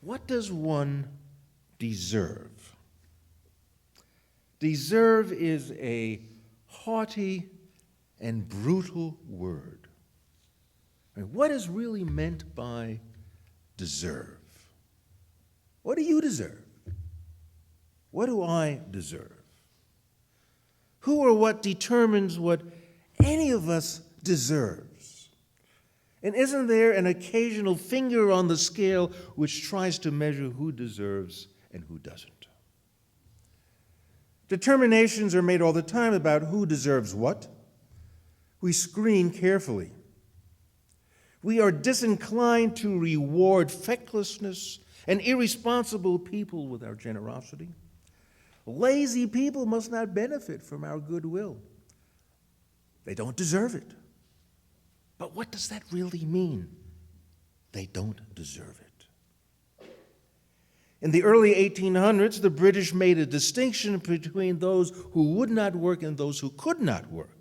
What does one deserve? Deserve is a haughty and brutal word. What is really meant by deserve? What do you deserve? What do I deserve? Who or what determines what any of us deserves? And isn't there an occasional finger on the scale which tries to measure who deserves and who doesn't? Determinations are made all the time about who deserves what. We screen carefully. We are disinclined to reward fecklessness and irresponsible people with our generosity. Lazy people must not benefit from our goodwill. They don't deserve it. But what does that really mean? They don't deserve it. In the early 1800s, the British made a distinction between those who would not work and those who could not work.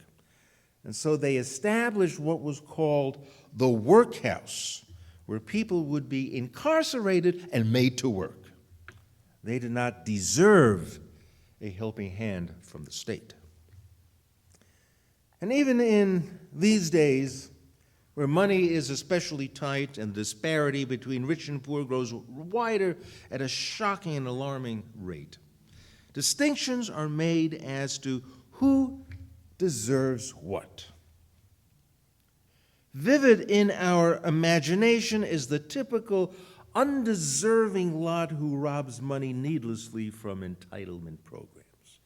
And so they established what was called the workhouse, where people would be incarcerated and made to work. They did not deserve a helping hand from the state. And even in these days, where money is especially tight and the disparity between rich and poor grows wider at a shocking and alarming rate, distinctions are made as to who deserves what. Vivid in our imagination is the typical undeserving lot who robs money needlessly from entitlement programs.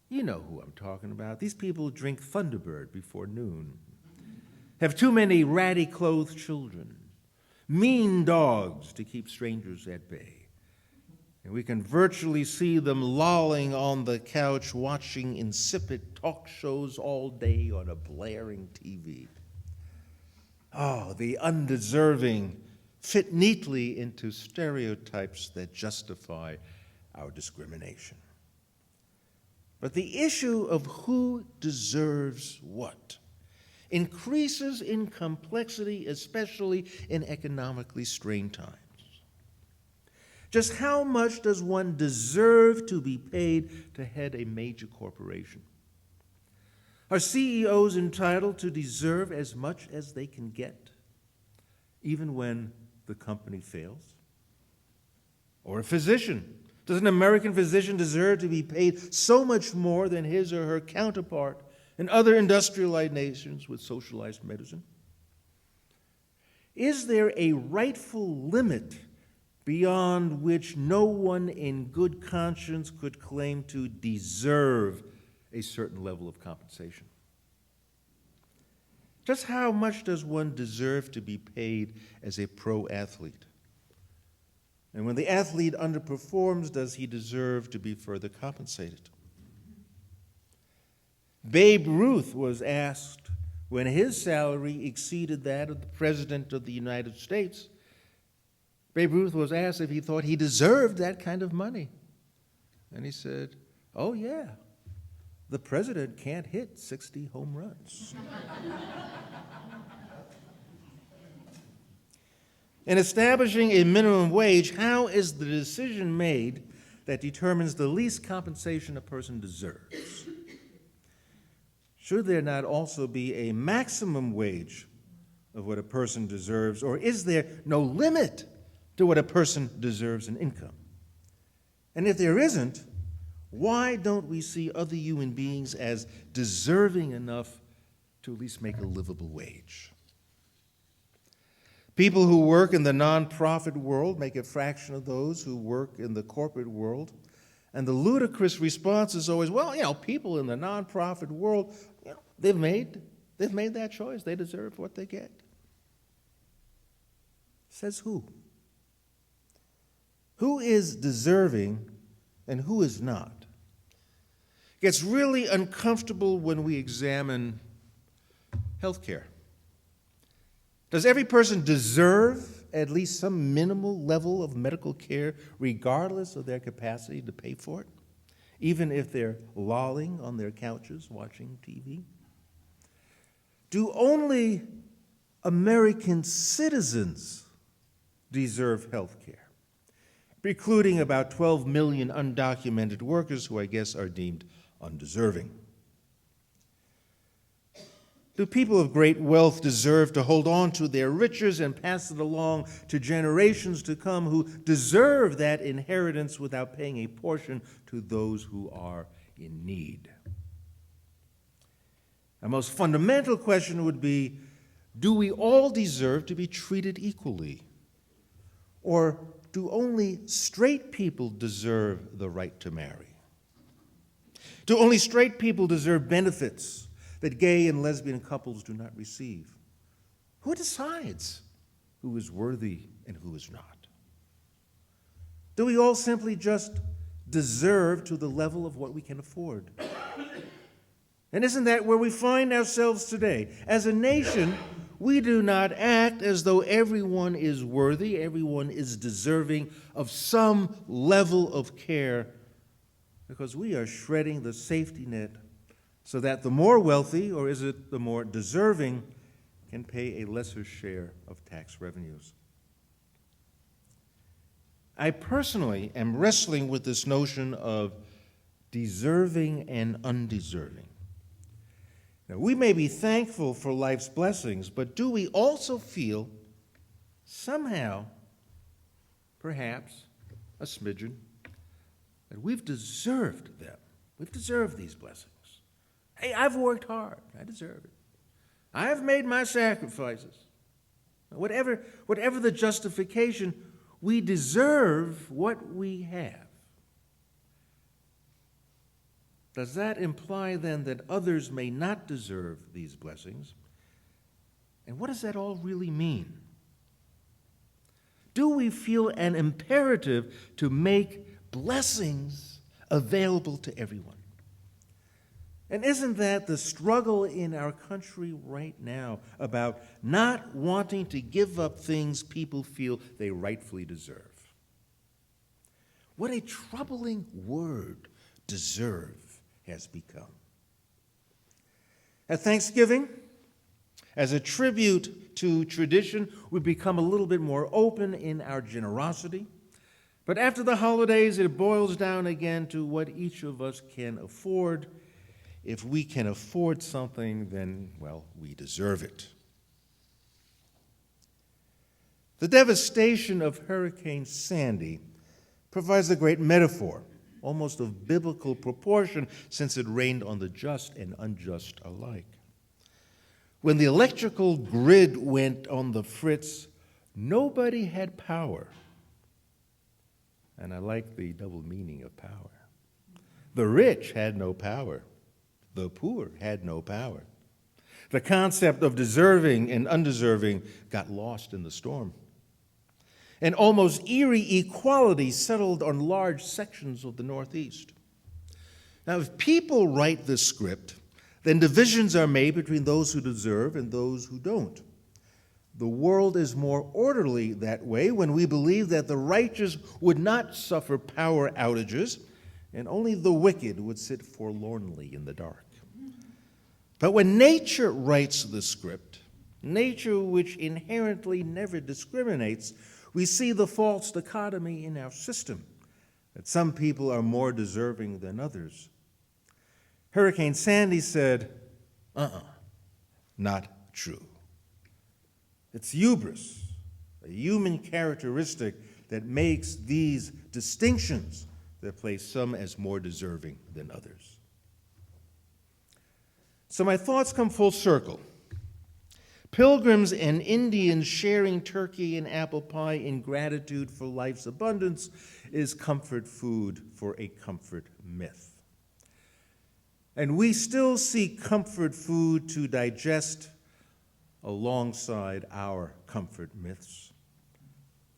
You know who I'm talking about. These people drink Thunderbird before noon, have too many ratty-clothed children, mean dogs to keep strangers at bay. And we can virtually see them lolling on the couch watching insipid talk shows all day on a blaring TV. Oh, the undeserving fit neatly into stereotypes that justify our discrimination. But the issue of who deserves what increases in complexity, especially in economically strained times. Just how much does one deserve to be paid to head a major corporation? Are CEOs entitled to deserve as much as they can get, even when the company fails? Or a physician? Does an American physician deserve to be paid so much more than his or her counterpart in other industrialized nations with socialized medicine? Is there a rightful limit beyond which no one in good conscience could claim to deserve a certain level of compensation? Just how much does one deserve to be paid as a pro athlete? And when the athlete underperforms, does he deserve to be further compensated? Babe Ruth was asked when his salary exceeded that of the President of the United States. Babe Ruth was asked if he thought he deserved that kind of money. And he said, "Oh, yeah. The president can't hit 60 home runs." In establishing a minimum wage, how is the decision made that determines the least compensation a person deserves? Should there not also be a maximum wage of what a person deserves, or is there no limit to what a person deserves in income? And if there isn't, why don't we see other human beings as deserving enough to at least make a livable wage? People who work in the nonprofit world make a fraction of those who work in the corporate world. And the ludicrous response is always, well, people in the nonprofit world, they've made that choice. They deserve what they get. Says who? Who is deserving and who is not? It gets really uncomfortable when we examine health care. Does every person deserve at least some minimal level of medical care, regardless of their capacity to pay for it, even if they're lolling on their couches watching TV? Do only American citizens deserve health care? precluding about 12 million undocumented workers who I guess are deemed undeserving. Do people of great wealth deserve to hold on to their riches and pass it along to generations to come who deserve that inheritance without paying a portion to those who are in need? A most fundamental question would be, do we all deserve to be treated equally? Or do only straight people deserve the right to marry? Do only straight people deserve benefits that gay and lesbian couples do not receive? Who decides who is worthy and who is not? Do we all simply just deserve to the level of what we can afford? And isn't that where we find ourselves today? As a nation, we do not act as though everyone is worthy, everyone is deserving of some level of care, because we are shredding the safety net so that the more wealthy, or is it the more deserving, can pay a lesser share of tax revenues. I personally am wrestling with this notion of deserving and undeserving. Now, we may be thankful for life's blessings, but do we also feel somehow, perhaps a smidgen, that we've deserved them? We've deserved these blessings. Hey, I've worked hard. I deserve it. I've made my sacrifices. Whatever the justification, we deserve what we have. Does that imply then that others may not deserve these blessings? And what does that all really mean? Do we feel an imperative to make blessings available to everyone? And isn't that the struggle in our country right now about not wanting to give up things people feel they rightfully deserve? What a troubling word deserve has become. At Thanksgiving, as a tribute to tradition, we become a little bit more open in our generosity. But after the holidays, it boils down again to what each of us can afford. If we can afford something, then, well, we deserve it. The devastation of Hurricane Sandy provides a great metaphor, almost of biblical proportion, since it rained on the just and unjust alike. When the electrical grid went on the fritz, nobody had power. And I like the double meaning of power. The rich had no power. The poor had no power. The concept of deserving and undeserving got lost in the storm. An almost eerie equality settled on large sections of the Northeast. Now, if people write this script, then divisions are made between those who deserve and those who don't. The world is more orderly that way when we believe that the righteous would not suffer power outages and only the wicked would sit forlornly in the dark. But when nature writes the script, nature which inherently never discriminates, we see the false dichotomy in our system, that some people are more deserving than others. Hurricane Sandy said, not true. It's hubris, a human characteristic that makes these distinctions that place some as more deserving than others. So my thoughts come full circle. Pilgrims and Indians sharing turkey and apple pie in gratitude for life's abundance is comfort food for a comfort myth. And we still seek comfort food to digest alongside our comfort myths.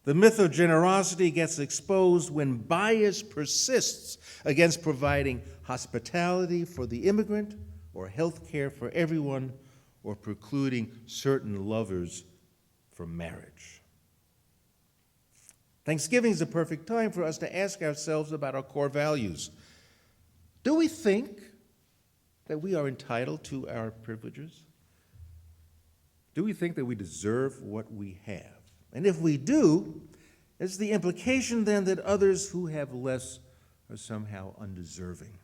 The myth of generosity gets exposed when bias persists against providing hospitality for the immigrant or health care for everyone, or precluding certain lovers from marriage. Thanksgiving is a perfect time for us to ask ourselves about our core values. Do we think that we are entitled to our privileges? Do we think that we deserve what we have? And if we do, It's the implication then that others who have less are somehow undeserving.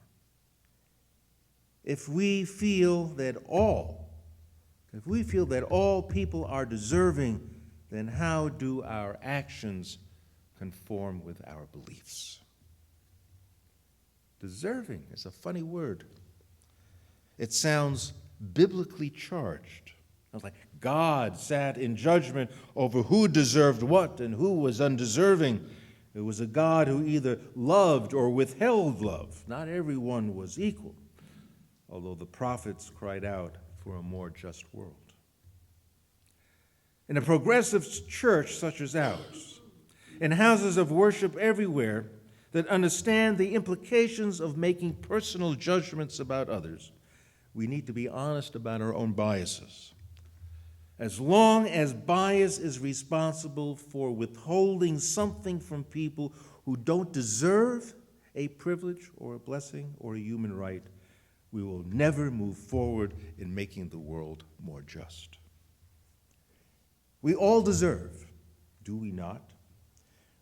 If we feel that all people are deserving, then how do our actions conform with our beliefs? Deserving is a funny word. It sounds biblically charged. It's like God sat in judgment over who deserved what and who was undeserving. It was a God who either loved or withheld love. Not everyone was equal, although the prophets cried out for a more just world. In a progressive church such as ours, in houses of worship everywhere that understand the implications of making personal judgments about others, we need to be honest about our own biases. As long as bias is responsible for withholding something from people who don't deserve a privilege or a blessing or a human right, we will never move forward in making the world more just. We all deserve, do we not?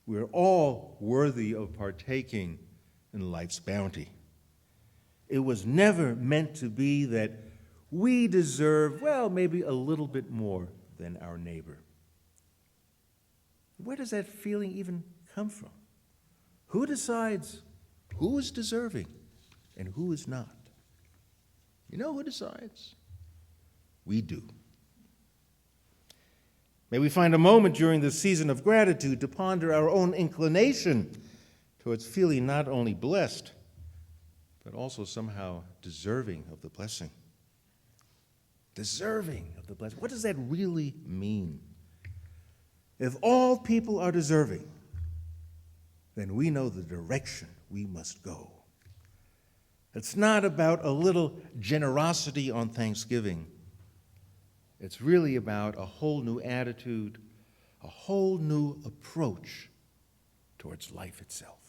We are all worthy of partaking in life's bounty. It was never meant to be that we deserve, well, maybe a little bit more than our neighbor. Where does that feeling even come from? Who decides who is deserving and who is not? You know who decides? We do. May we find a moment during this season of gratitude to ponder our own inclination towards feeling not only blessed, but also somehow deserving of the blessing. Deserving of the blessing. What does that really mean? If all people are deserving, then we know the direction we must go. It's not about a little generosity on Thanksgiving. It's really about a whole new attitude, a whole new approach towards life itself.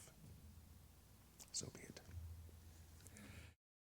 So be it.